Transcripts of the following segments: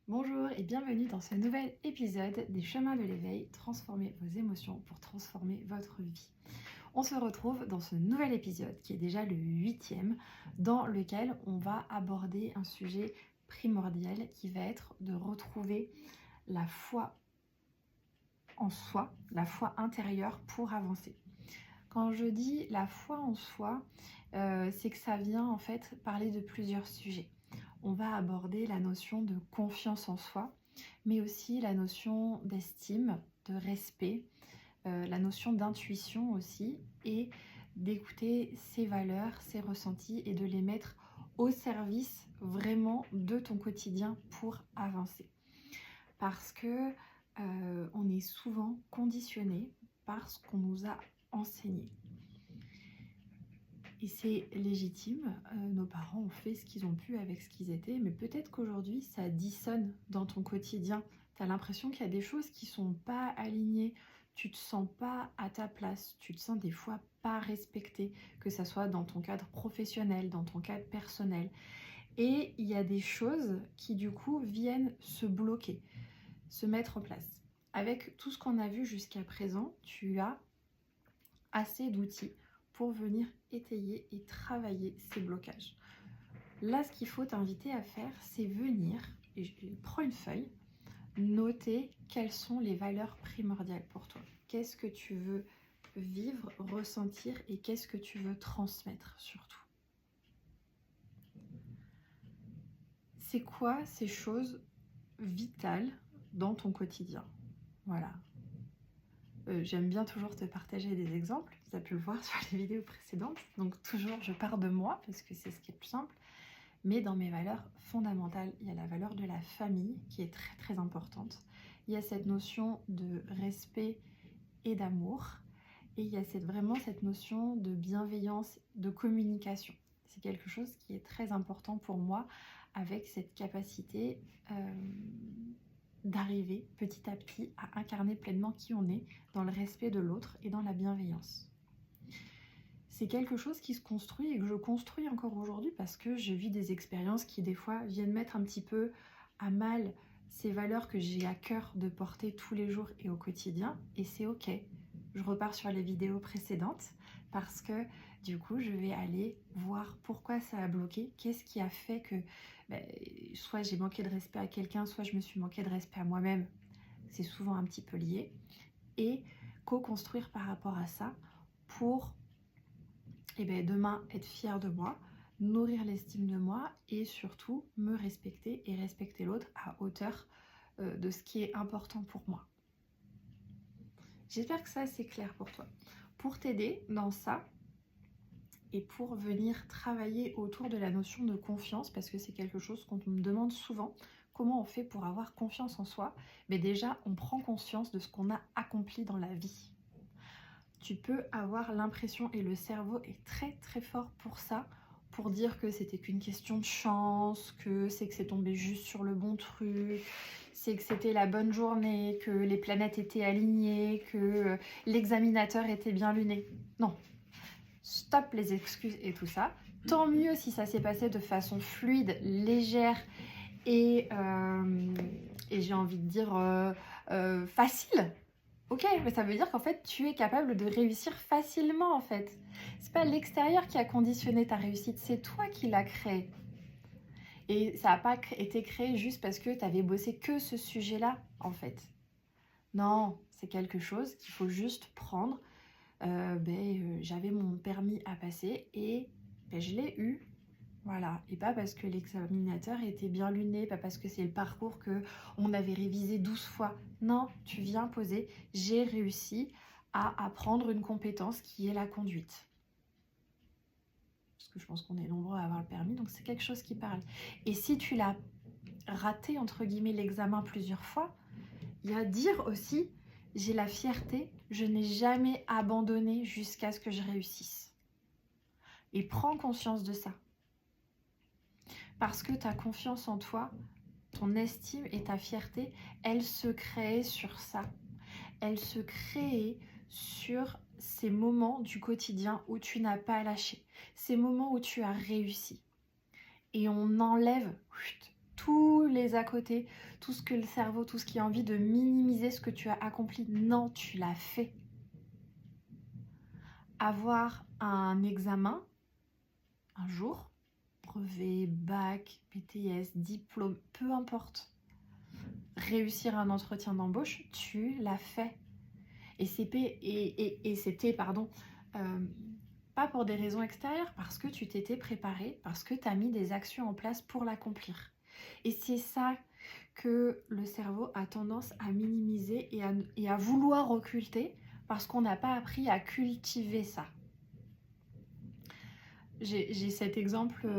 Bonjour et bienvenue dans ce nouvel épisode des Chemins de l'éveil, transformez vos émotions pour transformer votre vie. On se retrouve dans ce nouvel épisode qui est déjà le 8e, dans lequel on va aborder un sujet primordial qui va être de retrouver la foi en soi, la foi intérieure pour avancer. Quand je dis la foi en soi, c'est que ça vient en fait parler de plusieurs sujets. On va aborder la notion de confiance en soi, mais aussi la notion d'estime, de respect, la notion d'intuition aussi, et d'écouter ses valeurs, ses ressentis et de les mettre au service vraiment de ton quotidien pour avancer. Parce que on est souvent conditionné par ce qu'on nous a enseigné. Et c'est légitime, nos parents ont fait ce qu'ils ont pu avec ce qu'ils étaient, mais peut-être qu'aujourd'hui ça dissonne dans ton quotidien. Tu as l'impression qu'il y a des choses qui ne sont pas alignées, tu te sens pas à ta place, tu te sens des fois pas respecté, que ça soit dans ton cadre professionnel, dans ton cadre personnel. Et il y a des choses qui du coup viennent se bloquer, se mettre en place. Avec tout ce qu'on a vu jusqu'à présent, tu as assez d'outils pour venir étayer et travailler ces blocages. Là, ce qu'il faut t'inviter à faire, c'est venir, et prends une feuille, noter quelles sont les valeurs primordiales pour toi. Qu'est-ce que tu veux vivre, ressentir et qu'est-ce que tu veux transmettre surtout. C'est quoi ces choses vitales dans ton quotidien? Voilà. J'aime bien toujours te partager des exemples, tu as pu le voir sur les vidéos précédentes, donc toujours je pars de moi parce que c'est ce qui est le plus simple, mais dans mes valeurs fondamentales, il y a la valeur de la famille qui est très très importante, il y a cette notion de respect et d'amour, et il y a vraiment cette notion de bienveillance, de communication. C'est quelque chose qui est très important pour moi avec cette capacité d'arriver petit à petit à incarner pleinement qui on est dans le respect de l'autre et dans la bienveillance. C'est quelque chose qui se construit et que je construis encore aujourd'hui parce que je vis des expériences qui des fois viennent mettre un petit peu à mal ces valeurs que j'ai à cœur de porter tous les jours et au quotidien, et c'est ok. Je repars sur les vidéos précédentes parce que du coup je vais aller voir pourquoi ça a bloqué, qu'est-ce qui a fait que soit j'ai manqué de respect à quelqu'un, soit je me suis manqué de respect à moi-même, c'est souvent un petit peu lié, et co-construire par rapport à ça pour demain être fière de moi, nourrir l'estime de moi et surtout me respecter et respecter l'autre à hauteur de ce qui est important pour moi. J'espère que ça c'est clair pour toi. Pour t'aider dans ça et pour venir travailler autour de la notion de confiance, parce que c'est quelque chose qu'on me demande souvent, comment on fait pour avoir confiance en soi? Mais déjà, on prend conscience de ce qu'on a accompli dans la vie. Tu peux avoir l'impression, et le cerveau est très très fort pour ça, pour dire que c'était qu'une question de chance, que c'est tombé juste sur le bon truc, c'est que c'était la bonne journée, que les planètes étaient alignées, que l'examinateur était bien luné. Non, stop les excuses et tout ça. Tant mieux si ça s'est passé de façon fluide, légère et j'ai envie de dire facile. Ok, mais ça veut dire qu'en fait, tu es capable de réussir facilement, en fait. C'est pas l'extérieur qui a conditionné ta réussite, c'est toi qui l'as créé. Et ça n'a pas été créé juste parce que tu avais bossé que ce sujet-là, en fait. Non, c'est quelque chose qu'il faut juste prendre. J'avais mon permis à passer et je l'ai eu. Voilà, et pas parce que l'examinateur était bien luné, pas parce que c'est le parcours que on avait révisé 12 fois. Non, tu viens poser, j'ai réussi à apprendre une compétence qui est la conduite. Parce que je pense qu'on est nombreux à avoir le permis, donc c'est quelque chose qui parle. Et si tu l'as raté, entre guillemets, l'examen plusieurs fois, il y a à dire aussi, j'ai la fierté, je n'ai jamais abandonné jusqu'à ce que je réussisse. Et prends conscience de ça. Parce que ta confiance en toi, ton estime et ta fierté, elles se créent sur ça. Elles se créent sur ces moments du quotidien où tu n'as pas lâché, ces moments où tu as réussi. Et on enlève tous les à côté, tout ce que le cerveau, tout ce qui a envie de minimiser ce que tu as accompli. Non, tu l'as fait. Avoir un examen, un jour, brevet, bac, BTS, diplôme, peu importe. Réussir un entretien d'embauche, tu l'as fait. Et c'était, pardon, pas pour des raisons extérieures, parce que tu t'étais préparé, parce que tu as mis des actions en place pour l'accomplir. Et c'est ça que le cerveau a tendance à minimiser et à vouloir occulter, parce qu'on n'a pas appris à cultiver ça. J'ai cet exemple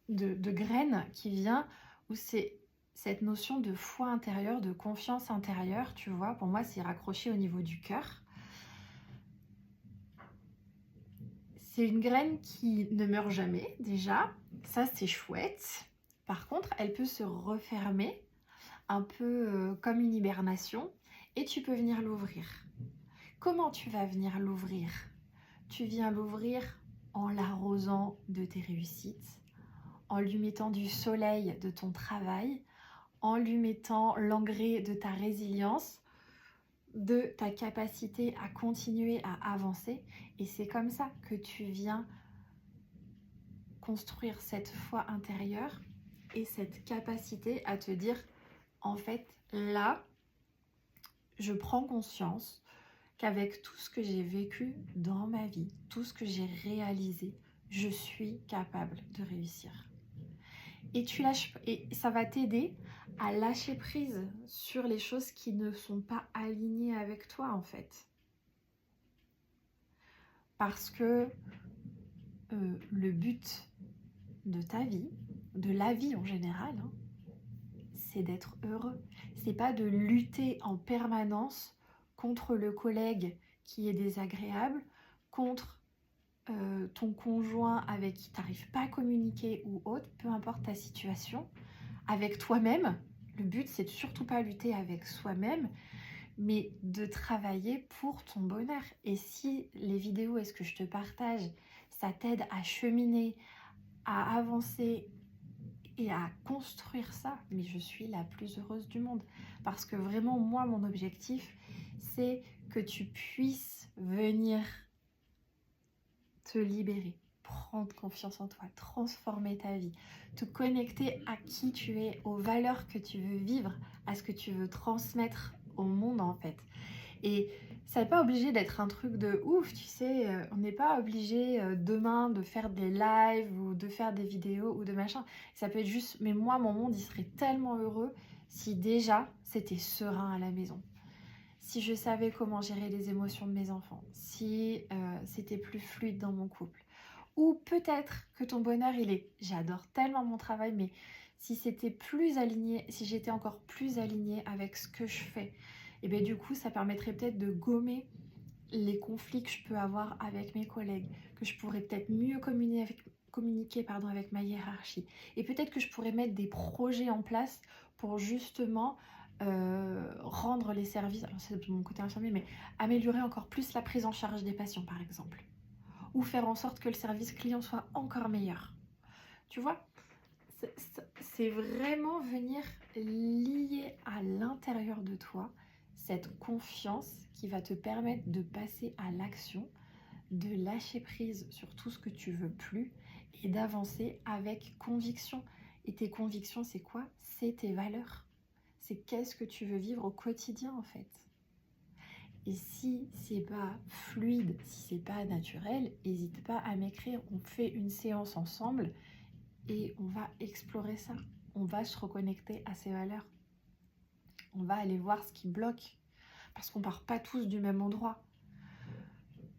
de graine qui vient, où c'est cette notion de foi intérieure, de confiance intérieure, tu vois, pour moi c'est raccroché au niveau du cœur. C'est une graine qui ne meurt jamais, déjà, ça c'est chouette. Par contre, elle peut se refermer, un peu comme une hibernation, et tu peux venir l'ouvrir. Comment tu vas venir l'ouvrir? Tu viens l'ouvrir en l'arrosant de tes réussites, en lui mettant du soleil de ton travail, en lui mettant l'engrais de ta résilience, de ta capacité à continuer à avancer. Et c'est comme ça que tu viens construire cette foi intérieure et cette capacité à te dire, en fait, là, je prends conscience qu'avec tout ce que j'ai vécu dans ma vie, tout ce que j'ai réalisé, je suis capable de réussir. Et ça va t'aider à lâcher prise sur les choses qui ne sont pas alignées avec toi, en fait. Parce que le but de ta vie, de la vie en général, hein, c'est d'être heureux. C'est pas de lutter en permanence contre le collègue qui est désagréable, contre ton conjoint avec qui tu n'arrives pas à communiquer ou autre, peu importe ta situation, avec toi-même. Le but, c'est de surtout pas lutter avec soi-même, mais de travailler pour ton bonheur. Et si les vidéos et ce que je te partage, ça t'aide à cheminer, à avancer et à construire ça, mais je suis la plus heureuse du monde. Parce que vraiment, moi, mon objectif, c'est que tu puisses venir te libérer, prendre confiance en toi, transformer ta vie, te connecter à qui tu es, aux valeurs que tu veux vivre, à ce que tu veux transmettre au monde en fait. Et ça n'est pas obligé d'être un truc de ouf, tu sais, on n'est pas obligé demain de faire des lives ou de faire des vidéos ou de machin. Ça peut être juste, mais moi, mon monde, il serait tellement heureux si déjà c'était serein à la maison. Si je savais comment gérer les émotions de mes enfants, si c'était plus fluide dans mon couple. Ou peut-être que ton bonheur, il est, j'adore tellement mon travail, mais si c'était plus aligné, si j'étais encore plus alignée avec ce que je fais, et bien du coup, ça permettrait peut-être de gommer les conflits que je peux avoir avec mes collègues, que je pourrais peut-être mieux communiquer avec ma hiérarchie. Et peut-être que je pourrais mettre des projets en place pour justement rendre les services, alors c'est de mon côté infirmier, mais améliorer encore plus la prise en charge des patients par exemple. Ou faire en sorte que le service client soit encore meilleur. Tu vois, c'est vraiment venir lier à l'intérieur de toi cette confiance qui va te permettre de passer à l'action, de lâcher prise sur tout ce que tu veux plus et d'avancer avec conviction. Et tes convictions, c'est quoi? C'est tes valeurs. C'est qu'est-ce que tu veux vivre au quotidien en fait. Et si c'est pas fluide, si c'est pas naturel, n'hésite pas à m'écrire. On fait une séance ensemble et on va explorer ça. On va se reconnecter à ces valeurs. On va aller voir ce qui bloque. Parce qu'on part pas tous du même endroit.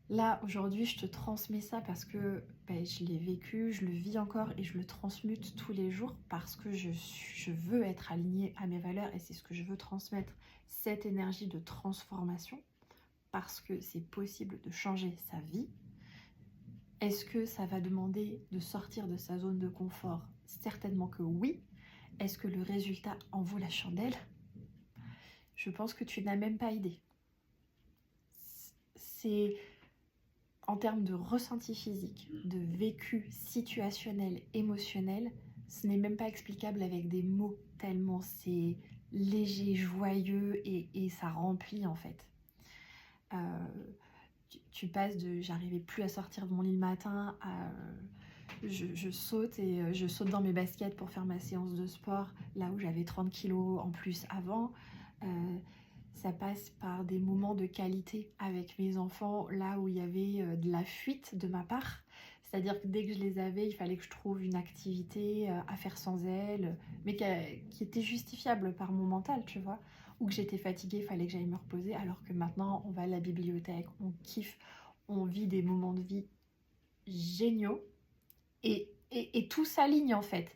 Là, aujourd'hui, je te transmets ça parce que je l'ai vécu, je le vis encore et je le transmute tous les jours parce que je veux être alignée à mes valeurs et c'est ce que je veux transmettre, cette énergie de transformation parce que c'est possible de changer sa vie. Est-ce que ça va demander de sortir de sa zone de confort? Certainement que oui. Est-ce que le résultat en vaut la chandelle? Je pense que tu n'as même pas idée. C'est en termes de ressenti physique, de vécu situationnel, émotionnel, Ce n'est même pas explicable avec des mots, tellement c'est léger, joyeux et ça remplit en fait. Tu passes de j'arrivais plus à sortir de mon lit le matin à je saute et je saute dans mes baskets pour faire ma séance de sport là où j'avais 30 kilos en plus avant. Ça passe par des moments de qualité avec mes enfants là où il y avait de la fuite de ma part. C'est-à-dire que dès que je les avais, il fallait que je trouve une activité à faire sans elles, mais qui était justifiable par mon mental, tu vois. Ou que j'étais fatiguée, il fallait que j'aille me reposer, alors que maintenant, on va à la bibliothèque, on kiffe, on vit des moments de vie géniaux, et tout s'aligne en fait.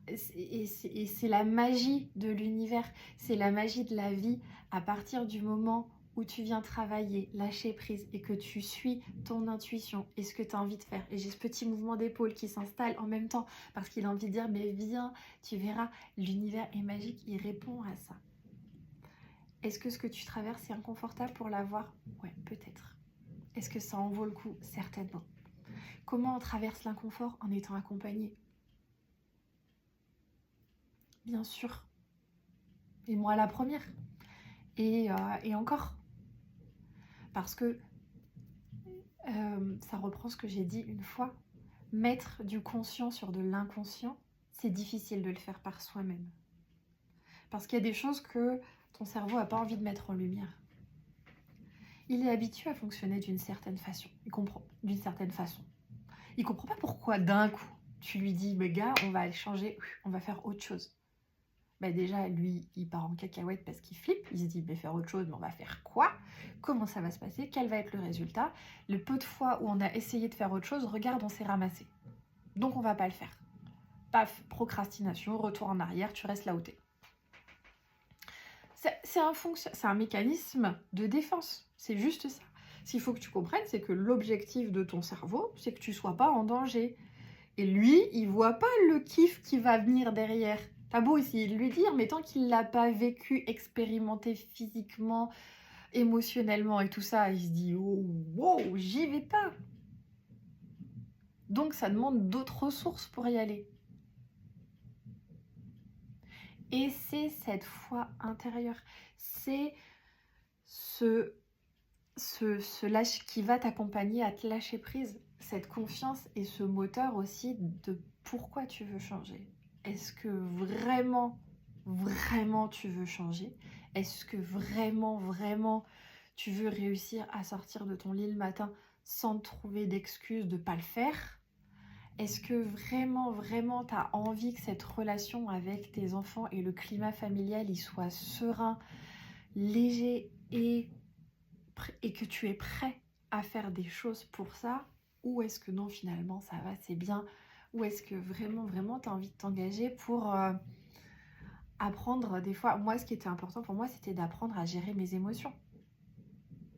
Et c'est la magie de l'univers, c'est la magie de la vie. À partir du moment où tu viens travailler, lâcher prise et que tu suis ton intuition et ce que tu as envie de faire. Et j'ai ce petit mouvement d'épaule qui s'installe en même temps parce qu'il a envie de dire mais viens, tu verras, l'univers est magique, il répond à ça. Est-ce que ce que tu traverses est inconfortable pour l'avoir? Ouais, peut-être. Est-ce que ça en vaut le coup? Certainement. Comment on traverse l'inconfort en étant accompagné? Bien sûr. Et moi la première. Et encore. Parce que ça reprend ce que j'ai dit une fois. Mettre du conscient sur de l'inconscient, c'est difficile de le faire par soi-même. Parce qu'il y a des choses que ton cerveau n'a pas envie de mettre en lumière. Il est habitué à fonctionner d'une certaine façon. Il comprend d'une certaine façon. Il comprend pas pourquoi d'un coup, tu lui dis, mais gars, on va changer, on va faire autre chose. Bah déjà, lui, il part en cacahuète parce qu'il flippe. Il se dit, faire autre chose, mais on va faire quoi? Comment ça va se passer? Quel va être le résultat? Le peu de fois où on a essayé de faire autre chose, regarde, on s'est ramassé. Donc on va pas le faire. Paf, procrastination, retour en arrière, tu restes là où t'es. C'est un mécanisme de défense. C'est juste ça. Ce qu'il faut que tu comprennes, c'est que l'objectif de ton cerveau, c'est que tu sois pas en danger. Et lui, il voit pas le kiff qui va venir derrière. T'as beau essayer de lui dire, mais tant qu'il l'a pas vécu, expérimenté physiquement, émotionnellement et tout ça, il se dit oh, wow, j'y vais pas. Donc ça demande d'autres ressources pour y aller. Et c'est cette foi intérieure, c'est ce lâche qui va t'accompagner à te lâcher prise, cette confiance et ce moteur aussi de pourquoi tu veux changer. Est-ce que vraiment, vraiment tu veux changer? Est-ce que vraiment, vraiment tu veux réussir à sortir de ton lit le matin sans te trouver d'excuses de ne pas le faire? Est-ce que vraiment, vraiment tu as envie que cette relation avec tes enfants et le climat familial il soit serein, léger et que tu es prêt à faire des choses pour ça? Ou est-ce que non, finalement ça va, c'est bien? Ou est-ce que vraiment, vraiment tu as envie de t'engager pour apprendre des fois? Moi, ce qui était important pour moi, c'était d'apprendre à gérer mes émotions.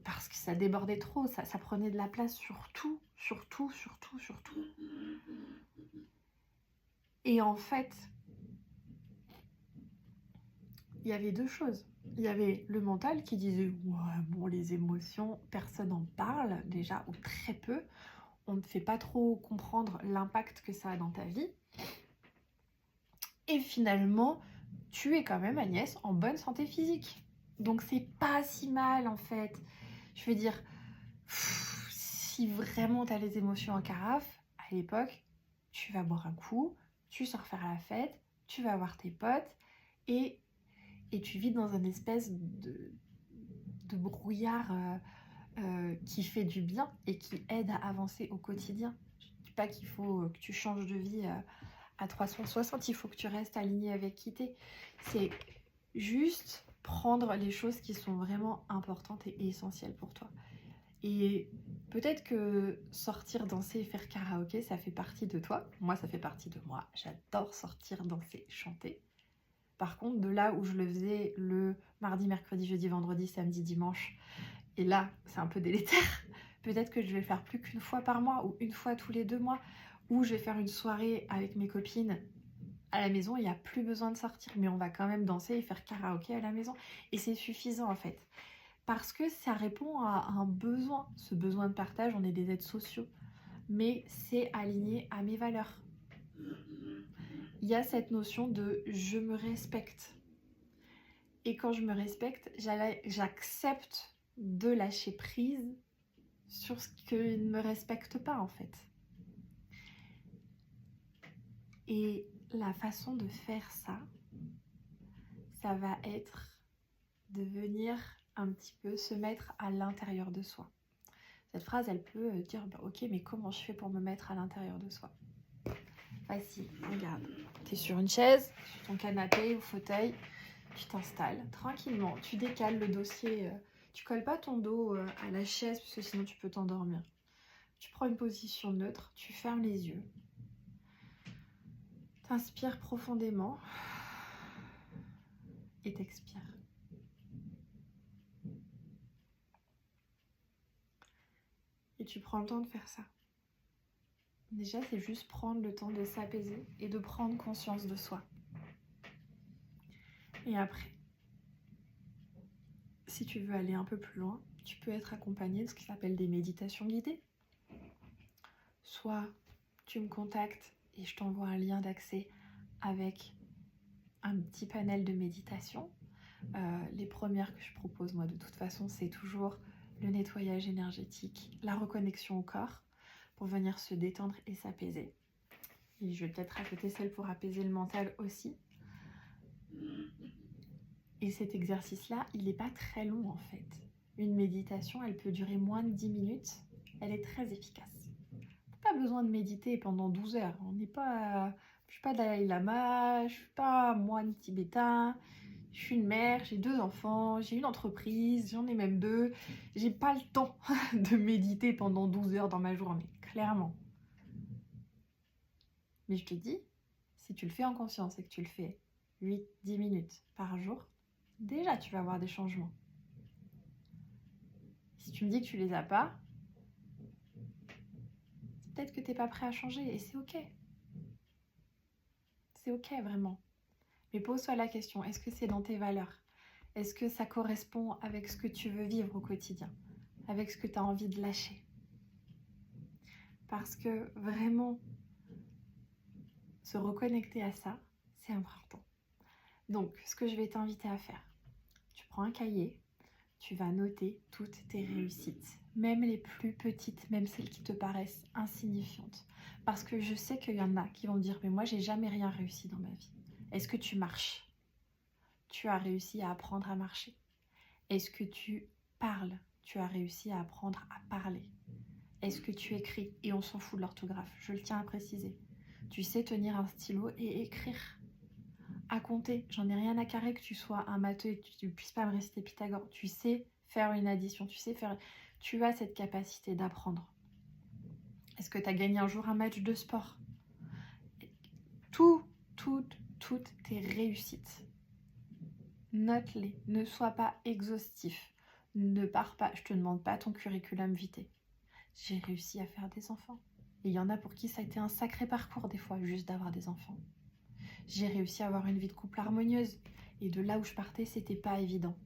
Parce que ça débordait trop, ça prenait de la place sur tout, sur tout, sur tout, sur tout. Et en fait, il y avait deux choses. Il y avait le mental qui disait ouais, bon, les émotions, personne n'en parle déjà, ou très peu. On ne te fait pas trop comprendre l'impact que ça a dans ta vie. Et finalement, tu es quand même, Agnès, en bonne santé physique. Donc c'est pas si mal en fait. Je veux dire, si vraiment tu as les émotions en carafe, à l'époque, tu vas boire un coup, tu sors faire la fête, tu vas voir tes potes et tu vis dans une espèce de brouillard qui fait du bien et qui aide à avancer au quotidien. Je ne dis pas qu'il faut que tu changes de vie à 360, il faut que tu restes aligné avec qui t'es. C'est juste prendre les choses qui sont vraiment importantes et essentielles pour toi. Et peut-être que sortir, danser et faire karaoké, ça fait partie de toi. Moi, ça fait partie de moi. J'adore sortir, danser, chanter. Par contre, de là où je le faisais le mardi, mercredi, jeudi, vendredi, samedi, dimanche, et là, c'est un peu délétère, peut-être que je vais le faire plus qu'une fois par mois ou une fois tous les 2 mois, ou je vais faire une soirée avec mes copines à la maison, il n'y a plus besoin de sortir, mais on va quand même danser et faire karaoké à la maison. Et c'est suffisant en fait. Parce que ça répond à un besoin, ce besoin de partage, on est des êtres sociaux, mais c'est aligné à mes valeurs. Il il y a cette notion de je me respecte. Et quand je me respecte, j'accepte de lâcher prise sur ce qui ne me respecte pas en fait. Et la façon de faire ça, ça va être de venir un petit peu se mettre à l'intérieur de soi. Cette phrase, elle peut dire bah, ok, mais comment je fais pour me mettre à l'intérieur de soi? Facile, regarde. Tu es sur une chaise, sur ton canapé ou fauteuil, tu t'installes tranquillement, tu décales le dossier, tu colles pas ton dos à la chaise parce que sinon tu peux t'endormir. Tu prends une position neutre, tu fermes les yeux, t'inspires profondément et t'expires. Et tu prends le temps de faire ça. Déjà, c'est juste prendre le temps de s'apaiser et de prendre conscience de soi. Et après, si tu veux aller un peu plus loin, tu peux être accompagné de ce qui s'appelle des méditations guidées. Soit tu me contactes et je t'envoie un lien d'accès avec un petit panel de méditation. Les premières que je propose, moi, de toute façon, c'est toujours le nettoyage énergétique, la reconnexion au corps pour venir se détendre et s'apaiser. Et je vais peut-être rajouter celle pour apaiser le mental aussi. Et cet exercice-là, il n'est pas très long en fait. Une méditation, elle peut durer moins de 10 minutes. Elle est très efficace. Pas besoin de méditer pendant 12 heures. On n'est pas... Je suis pas Dalai Lama, je suis pas moine tibétain. Je suis une mère, j'ai 2 enfants, j'ai une entreprise, j'en ai même 2. J'ai pas le temps de méditer pendant 12 heures dans ma journée, clairement. Mais je te dis, si tu le fais en conscience et que tu le fais 8-10 minutes par jour, déjà tu vas avoir des changements. Si tu me dis que tu les as pas, c'est peut-être que tu n'es pas prêt à changer et c'est ok. C'est ok vraiment. Mais pose-toi la question, est-ce que c'est dans tes valeurs? Est-ce que ça correspond avec ce que tu veux vivre au quotidien? Avec ce que tu as envie de lâcher? Parce que vraiment, se reconnecter à ça, c'est important. Donc, ce que je vais t'inviter à faire, tu prends un cahier, tu vas noter toutes tes réussites, même les plus petites, même celles qui te paraissent insignifiantes. Parce que je sais qu'il y en a qui vont me dire, mais moi, j'ai jamais rien réussi dans ma vie. Est-ce que tu marches? Tu as réussi à apprendre à marcher? Est-ce que tu parles? Tu as réussi à apprendre à parler? Est-ce que tu écris? Et on s'en fout de l'orthographe, je le tiens à préciser. Tu sais tenir un stylo et écrire. À compter, j'en ai rien à carrer que tu sois un matheux et que tu ne puisses pas me réciter Pythagore. Tu sais faire une addition, tu as cette capacité d'apprendre. Est-ce que tu as gagné un jour un match de sport? Toutes tes réussites, note-les, ne sois pas exhaustif, ne pars pas, je te demande pas ton curriculum vitae. J'ai réussi à faire des enfants. Et il y en a pour qui ça a été un sacré parcours des fois, juste d'avoir des enfants. J'ai réussi à avoir une vie de couple harmonieuse. Et de là où je partais, c'était pas évident.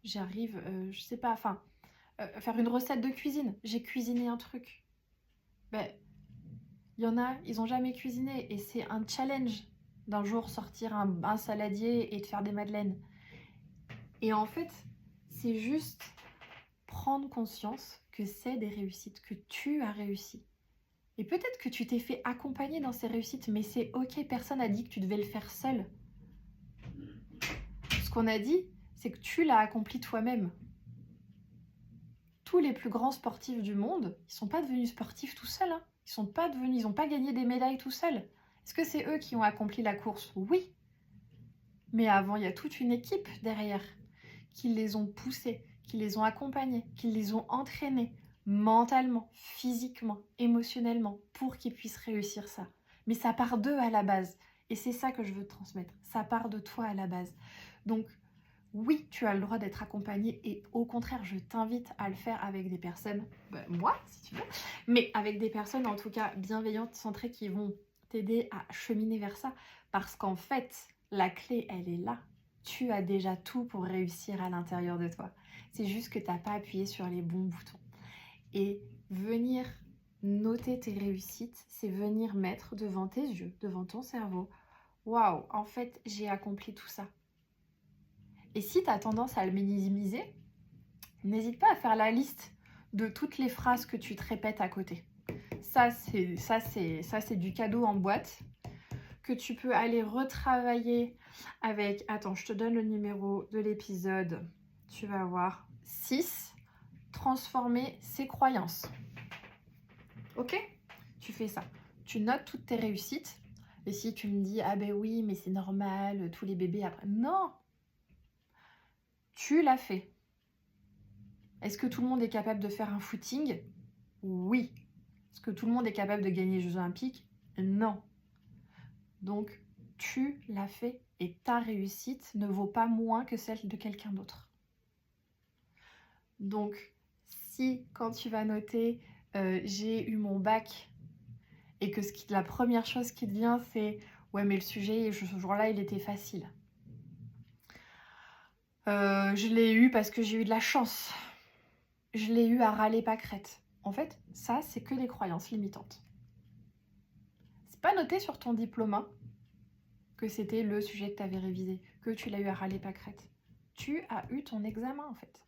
J'arrive, je sais pas, faire une recette de cuisine. J'ai cuisiné un truc. Ben, il y en a, ils ont jamais cuisiné. Et c'est un challenge d'un jour sortir un saladier et de faire des madeleines. Et en fait, c'est juste prendre conscience que c'est des réussites, que tu as réussi. Et peut-être que tu t'es fait accompagner dans ces réussites, mais c'est ok, personne n'a dit que tu devais le faire seul. Ce qu'on a dit, c'est que tu l'as accompli toi-même. Tous les plus grands sportifs du monde, ils sont pas devenus sportifs tout seuls. Hein. Ils n'ont pas gagné des médailles tout seuls. Est-ce que c'est eux qui ont accompli la course? Oui. Mais avant, il y a toute une équipe derrière qui les ont poussés, qui les ont accompagnés, qui les ont entraînés mentalement, physiquement, émotionnellement, pour qu'ils puissent réussir ça. Mais ça part d'eux à la base. Et c'est ça que je veux te transmettre. Ça part de toi à la base. Donc, oui, tu as le droit d'être accompagné et au contraire, je t'invite à le faire avec des personnes, moi, si tu veux, mais avec des personnes en tout cas bienveillantes, centrées, qui vont t'aider à cheminer vers ça. Parce qu'en fait, la clé, elle est là. Tu as déjà tout pour réussir à l'intérieur de toi. C'est juste que tu n'as pas appuyé sur les bons boutons. Et venir Noter tes réussites, c'est venir mettre devant tes yeux, devant ton cerveau. Waouh, en fait, j'ai accompli tout ça. Et si tu as tendance à le minimiser, n'hésite pas à faire la liste de toutes les phrases que tu te répètes à côté. Ça, c'est du cadeau en boîte que tu peux aller retravailler avec... Attends, je te donne le numéro de l'épisode. Tu vas voir. 6. Transformer ses croyances. Ok? Tu fais ça. Tu notes toutes tes réussites. Et si tu me dis, ah ben oui, mais c'est normal, tous les bébés après. Non! Tu l'as fait. Est-ce que tout le monde est capable de faire un footing? Oui. Est-ce que tout le monde est capable de gagner les Jeux Olympiques? Non. Donc, tu l'as fait et ta réussite ne vaut pas moins que celle de quelqu'un d'autre. Donc, si quand tu vas noter j'ai eu mon bac et que la première chose qui te vient c'est ouais mais le sujet ce jour-là il était facile. Je l'ai eu parce que j'ai eu de la chance. Je l'ai eu à râler pâquerette. En fait, ça c'est que des croyances limitantes. C'est pas noté sur ton diplôme hein, que c'était le sujet que tu avais révisé, que tu l'as eu à râler pâquerette. Tu as eu ton examen en fait.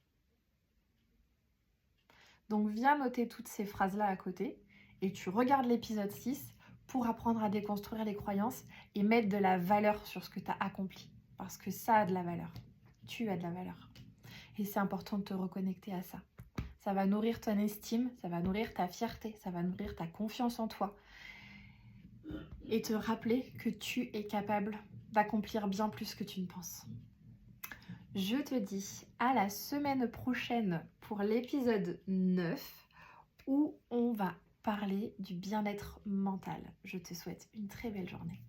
Donc viens noter toutes ces phrases-là à côté et tu regardes l'épisode 6 pour apprendre à déconstruire les croyances et mettre de la valeur sur ce que tu as accompli. Parce que ça a de la valeur. Tu as de la valeur. Et c'est important de te reconnecter à ça. Ça va nourrir ton estime, ça va nourrir ta fierté, ça va nourrir ta confiance en toi. Et te rappeler que tu es capable d'accomplir bien plus que tu ne penses. Je te dis à la semaine prochaine pour l'épisode 9 où on va parler du bien-être mental. Je te souhaite une très belle journée.